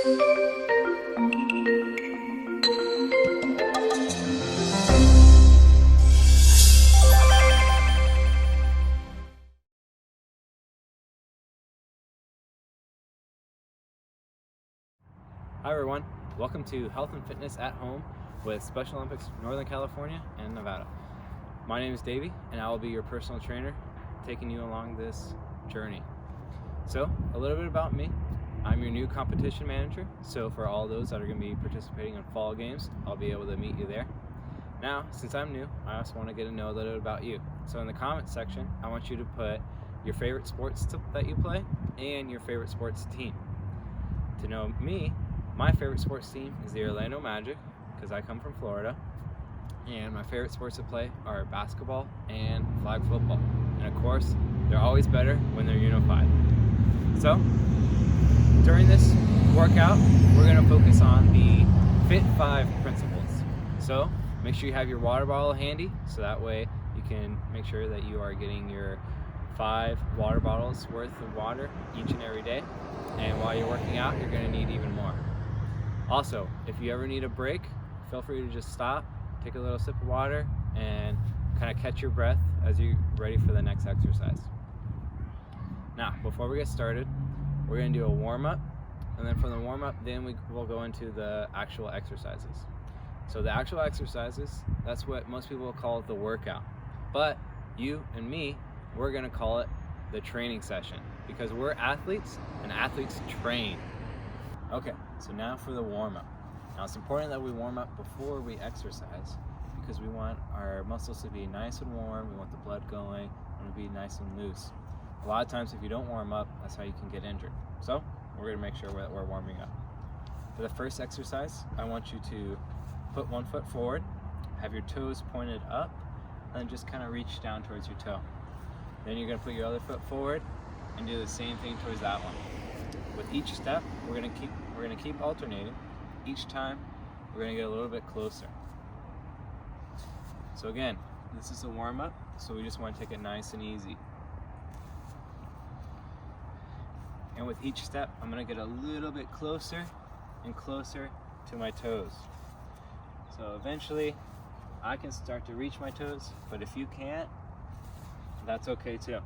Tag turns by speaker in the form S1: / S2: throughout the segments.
S1: Hi everyone, welcome to Health and Fitness at Home with Special Olympics Northern California and Nevada. My name is Davey and I will be your personal trainer taking you along this journey. So, a little bit about me. I'm your new competition manager, so for all those that are going to be participating in fall games, I'll be able to meet you there. Now, since I'm new, I also want to get to know a little bit about you. So in the comments section, I want you to put your favorite sports that you play and your favorite sports team. To know me, my favorite sports team is the Orlando Magic, because I come from Florida, and my favorite sports to play are basketball and flag football. And of course, they're always better when they're unified. So, during this workout, we're going to focus on the Fit 5 principles. So, make sure you have your water bottle handy, so that way you can make sure that you are getting your 5 water bottles worth of water each and every day. And while you're working out, you're going to need even more. Also, if you ever need a break, feel free to just stop, take a little sip of water, and kind of catch your breath as you're ready for the next exercise. Now, before we get started, we're going to do a warm-up, and then from the warm-up, then we'll go into the actual exercises. So the actual exercises, that's what most people call the workout. But you and me, we're going to call it the training session, because we're athletes, and athletes train. Okay, so now for the warm-up. Now it's important that we warm up before we exercise because we want our muscles to be nice and warm, we want the blood going, we want to be nice and loose. A lot of times if you don't warm up, that's how you can get injured. So we're going to make sure that we're warming up. For the first exercise, I want you to put one foot forward, have your toes pointed up, and then just kind of reach down towards your toe. Then you're going to put your other foot forward and do the same thing towards that one. With each step, we're going to keep alternating. Each time, we're going to get a little bit closer. So again, this is a warm-up, so we just want to take it nice and easy. And with each step, I'm going to get a little bit closer and closer to my toes. So eventually, I can start to reach my toes, but if you can't, that's okay too.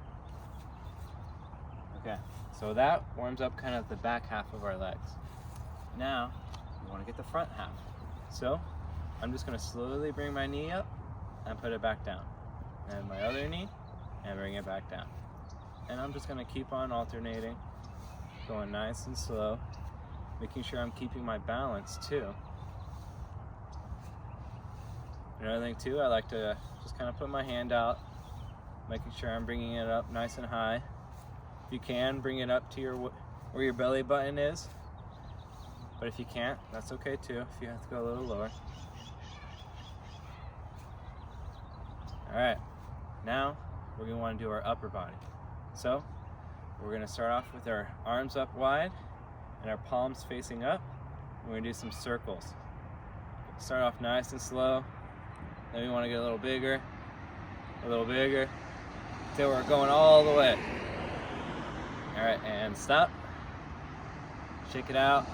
S1: Okay, so that warms up kind of the back half of our legs. Now, we want to get the front half. So, I'm just going to slowly bring my knee up and put it back down. And my other knee, and bring it back down. And I'm just going to keep on alternating, going nice and slow, making sure I'm keeping my balance too. Another thing too, I like to just kind of put my hand out, making sure I'm bringing it up nice and high. If you can, bring it up to where your belly button is. But if you can't, that's okay too, if you have to go a little lower. Alright, now we're going to want to do our upper body. So, we're going to start off with our arms up wide and our palms facing up. We're going to do some circles. Start off nice and slow. Then we want to get a little bigger, until we're going all the way. Alright, and stop. Shake it out.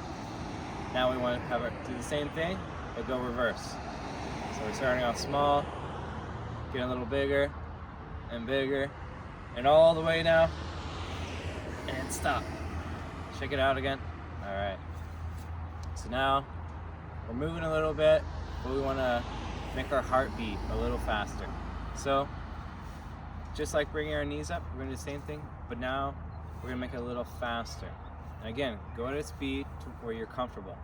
S1: Now we want to do the same thing, but go reverse. So we're starting off small, getting a little bigger, and all the way now, and stop. Shake it out again. Alright. So now, we're moving a little bit, but we want to make our heart beat a little faster. So, just like bringing our knees up, we're going to do the same thing, but now we're going to make it a little faster. And again, go at a speed to where you're comfortable.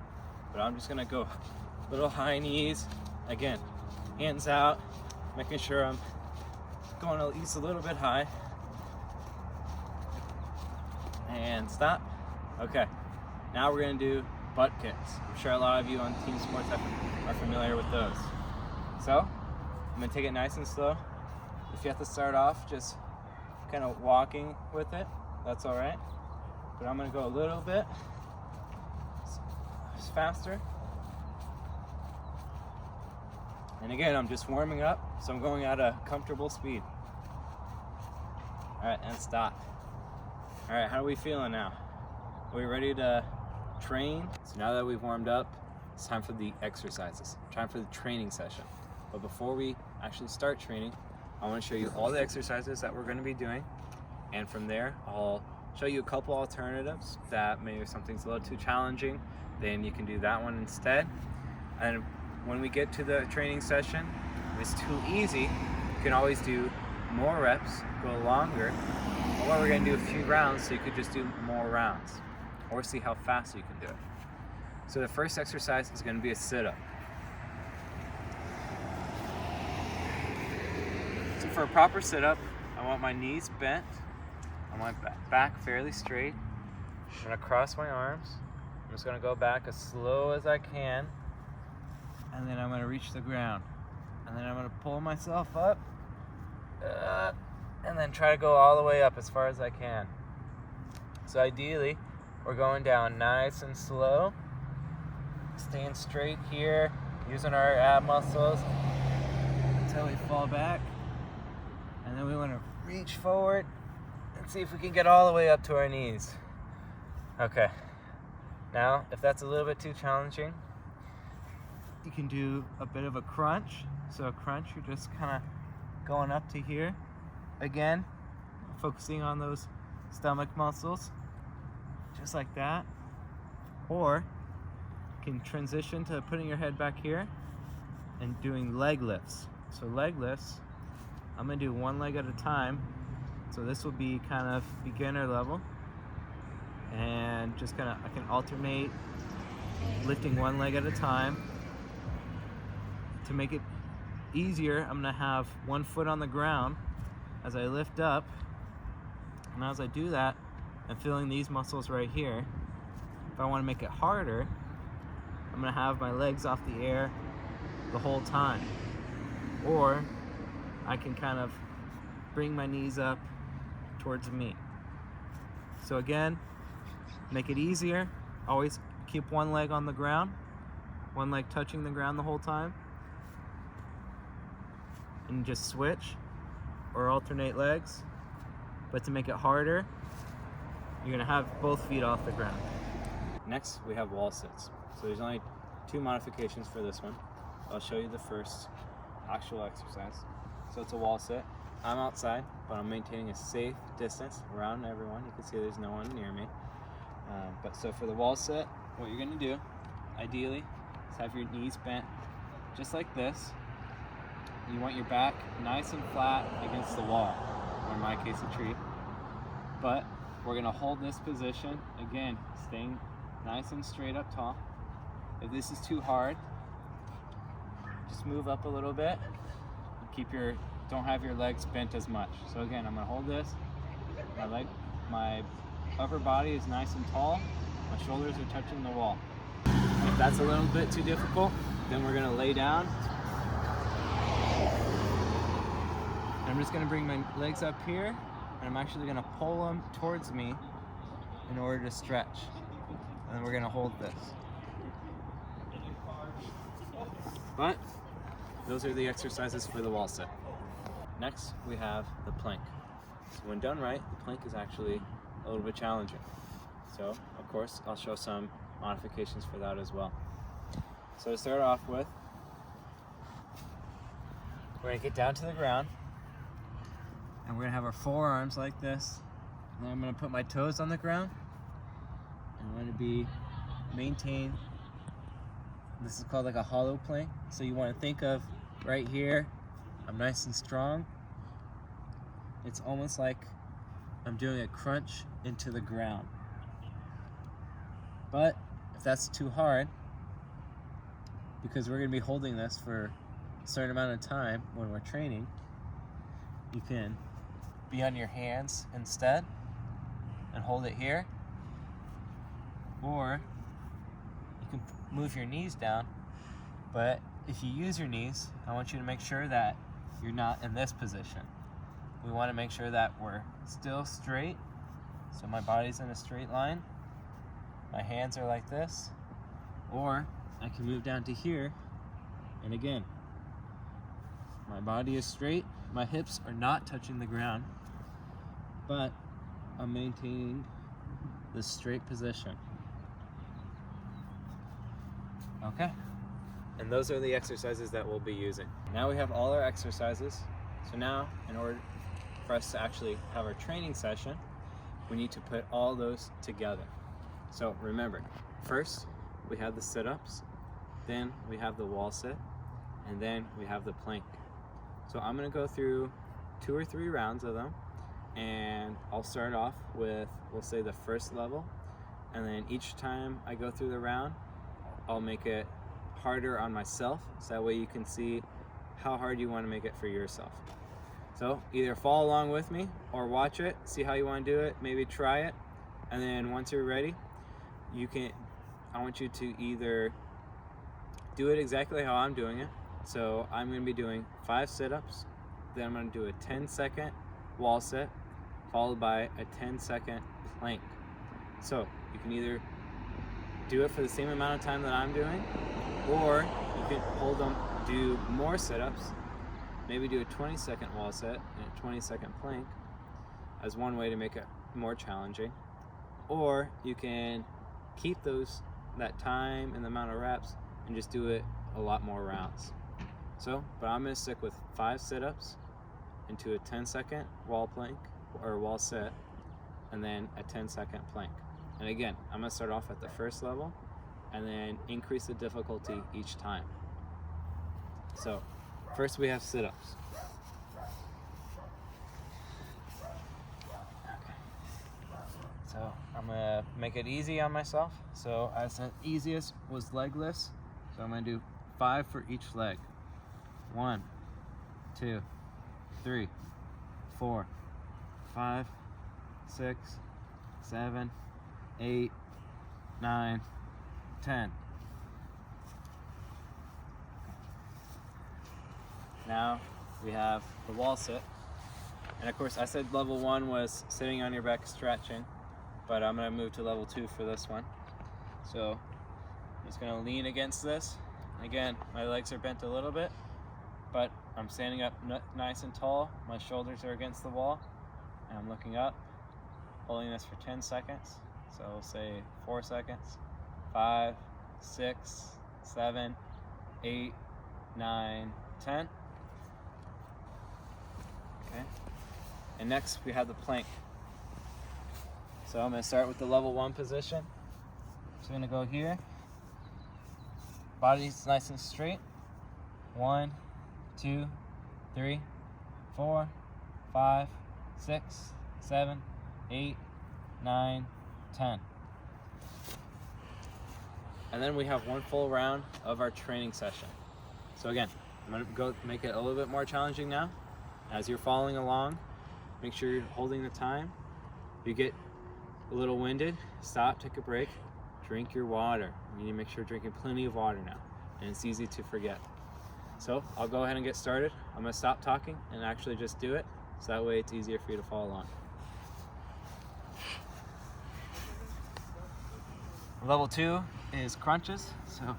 S1: But I'm just going to go little high knees. Again, hands out, making sure I'm going at least a little bit high. And stop. Okay, now we're going to do butt kicks. I'm sure a lot of you on team sports are familiar with those. So, I'm going to take it nice and slow. If you have to start off just kind of walking with it, that's all right. But I'm going to go a little bit faster. And again, I'm just warming up, so I'm going at a comfortable speed. All right, and stop. All right, how are we feeling now? Are we ready to train. So now that we've warmed up, it's time for the exercises, time for the training session. But before we actually start training, I want to show you all the exercises that we're going to be doing, and from there I'll show you a couple alternatives that maybe something's a little too challenging, then you can do that one instead. And when we get to the training session, if it's too easy, you can always do more reps, go longer, or we're going to do a few rounds, so you could just do more rounds or see how fast you can do it. So the first exercise is going to be a sit-up. So for a proper sit-up, I want my knees bent, I want my back fairly straight. I'm going to cross my arms. I'm just going to go back as slow as I can, and then I'm going to reach the ground. And then I'm going to pull myself up, and then try to go all the way up as far as I can. So ideally, we're going down nice and slow, staying straight here, using our ab muscles until we fall back. And then we want to reach forward and see if we can get all the way up to our knees. Okay. Now, if that's a little bit too challenging, you can do a bit of a crunch. So a crunch, you're just kind of going up to here. Again, focusing on those stomach muscles, just like that. Or you can transition to putting your head back here and doing leg lifts. So leg lifts, I'm gonna do one leg at a time. So this will be kind of beginner level. And just kind of, I can alternate lifting one leg at a time. To make it easier, I'm gonna have one foot on the ground as I lift up. And as I do that, I'm feeling these muscles right here. If I wanna make it harder, I'm gonna have my legs off the air the whole time. Or I can kind of bring my knees up towards me. So again, make it easier. Always keep one leg on the ground, one leg touching the ground the whole time. And just switch or alternate legs. But to make it harder, you're gonna have both feet off the ground. Next, we have wall sits. So there's only 2 modifications for this one. I'll show you the first actual exercise. So it's a wall sit. I'm outside, but I'm maintaining a safe distance around everyone. You can see there's no one near me. But so for the wall sit, what you're gonna do, ideally, is have your knees bent just like this. You want your back nice and flat against the wall, or in my case, a tree. But we're gonna hold this position, again, staying nice and straight up tall. If this is too hard, just move up a little bit. Don't have your legs bent as much. So again, I'm gonna hold this. My upper body is nice and tall. My shoulders are touching the wall. If that's a little bit too difficult, then we're gonna lay down. I'm just gonna bring my legs up here, and I'm actually gonna pull them towards me in order to stretch. And then we're gonna hold this. But those are the exercises for the wall sit. Next, we have the plank. So when done right, the plank is actually a little bit challenging. So, of course, I'll show some modifications for that as well. So to start off with, we're gonna get down to the ground, and we're gonna have our forearms like this. And then I'm gonna put my toes on the ground, and I'm gonna maintain, this is called like a hollow plank. So you wanna think of right here, I'm nice and strong. It's almost like I'm doing a crunch into the ground. But if that's too hard, because we're gonna be holding this for a certain amount of time when we're training, you can be on your hands instead and hold it here. Or you can move your knees down, but if you use your knees, I want you to make sure that you're not in this position. We want to make sure that we're still straight. So my body's in a straight line. My hands are like this. Or I can move down to here. And again, my body is straight. My hips are not touching the ground, but I'm maintaining this straight position. Okay. And those are the exercises that we'll be using. Now we have all our exercises. So now, in order for us to actually have our training session, we need to put all those together. So remember, first we have the sit-ups, then we have the wall sit, and then we have the plank. So I'm gonna go through 2 or 3 rounds of them, and I'll start off with, we'll say, the first level, and then each time I go through the round, I'll make it harder on myself, so that way you can see how hard you want to make it for yourself. So either follow along with me or watch it, see how you want to do it, maybe try it, and then once you're ready, I want you to either do it exactly how I'm doing it. So I'm going to be doing 5 sit-ups, then I'm going to do a 10-second wall sit, followed by a 10-second plank. So you can either do it for the same amount of time that I'm doing, or you can hold them, do more sit-ups, maybe do a 20-second wall sit and a 20-second plank as one way to make it more challenging. Or you can keep that time and the amount of reps and just do it a lot more rounds. But I'm going to stick with 5 sit-ups into a 10-second wall plank or wall sit, and then a 10-second plank. And again, I'm going to start off at the first level and then increase the difficulty each time. So first we have sit-ups. Okay. So I'm going to make it easy on myself. So I said easiest was leg lifts. So I'm going to do 5 for each leg. 1, 2, 3, 4, 5, 6, 7, 8, 9, 10. Now we have the wall sit. And of course I said level 1 was sitting on your back stretching, but I'm going to move to level 2 for this one. So I'm just going to lean against this. Again, my legs are bent a little bit, but I'm standing up nice and tall. My shoulders are against the wall, and I'm looking up, holding this for 10 seconds. So we'll say 4 seconds, 5, 6, 7, 8, 9, 10. Okay. And next we have the plank. So I'm going to start with the level 1 position. Just going to go here. Body's nice and straight. 1, 2, 3, 4, 5, 6, 7, 8, 9, 10. And then we have one full round of our training session. So again, I'm going to go make it a little bit more challenging now. As you're following along, make sure you're holding the time. If you get a little winded, stop, take a break, drink your water. You need to make sure you're drinking plenty of water now, and it's easy to forget. So I'll go ahead and get started. I'm going to stop talking and actually just do it, so that way it's easier for you to follow along. Level 2 is crunches. So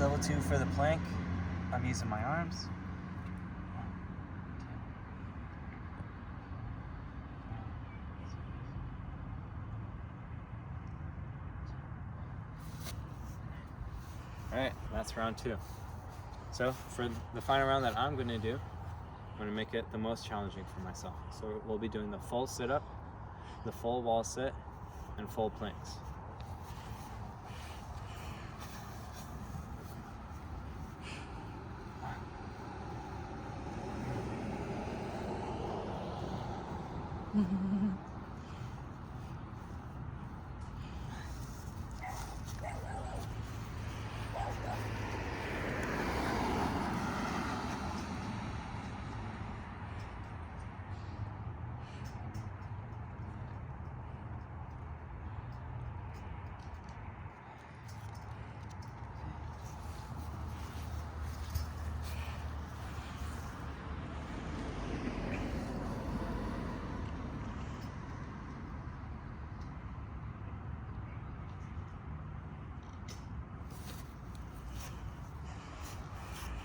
S1: level 2 for the plank, I'm using my arms. All right, that's round 2. So for the final round that I'm going to do, I'm going to make it the most challenging for myself. So we'll be doing the full sit-up, the full wall sit, and full planks.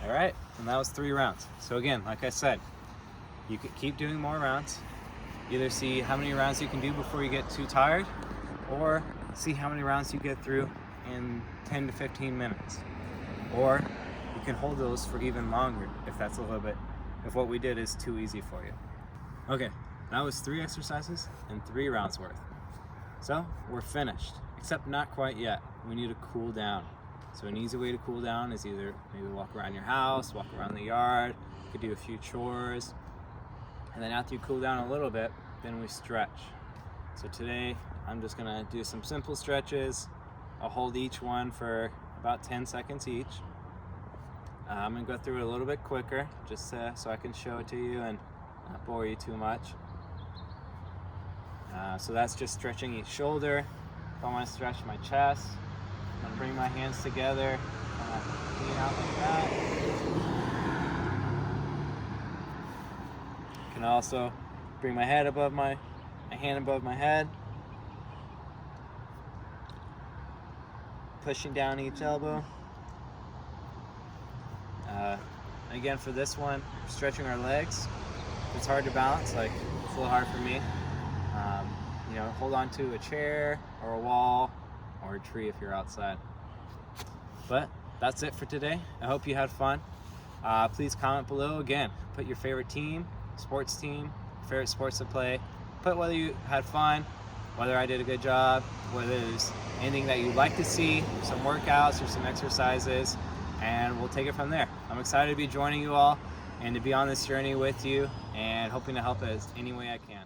S1: All right, and that was 3 rounds. So again, like I said, you could keep doing more rounds. Either see how many rounds you can do before you get too tired, or see how many rounds you get through in 10 to 15 minutes. Or you can hold those for even longer if that's a little bit, if what we did is too easy for you. Okay, that was 3 exercises and 3 rounds worth. So we're finished, except not quite yet. We need to cool down. So an easy way to cool down is either maybe walk around your house, walk around the yard, you could do a few chores, and then after you cool down a little bit, then we stretch. So today I'm just gonna do some simple stretches. I'll hold each one for about 10 seconds each. I'm gonna go through it a little bit quicker, just so I can show it to you and not bore you too much. So that's just stretching each shoulder. If I want to stretch my chest, I'm gonna bring my hands together, lean out like that. Can also bring my head above my hand above my head, pushing down each elbow. Again, for this one, stretching our legs. It's hard to balance, like it's a little hard for me. Hold on to a chair or a wall or a tree if you're outside. But that's it for today. I hope you had fun. Please comment below. Again, put your favorite team, sports team, favorite sports to play. Put whether you had fun, whether I did a good job, whether there's anything that you'd like to see, some workouts or some exercises, and we'll take it from there. I'm excited to be joining you all and to be on this journey with you and hoping to help as any way I can.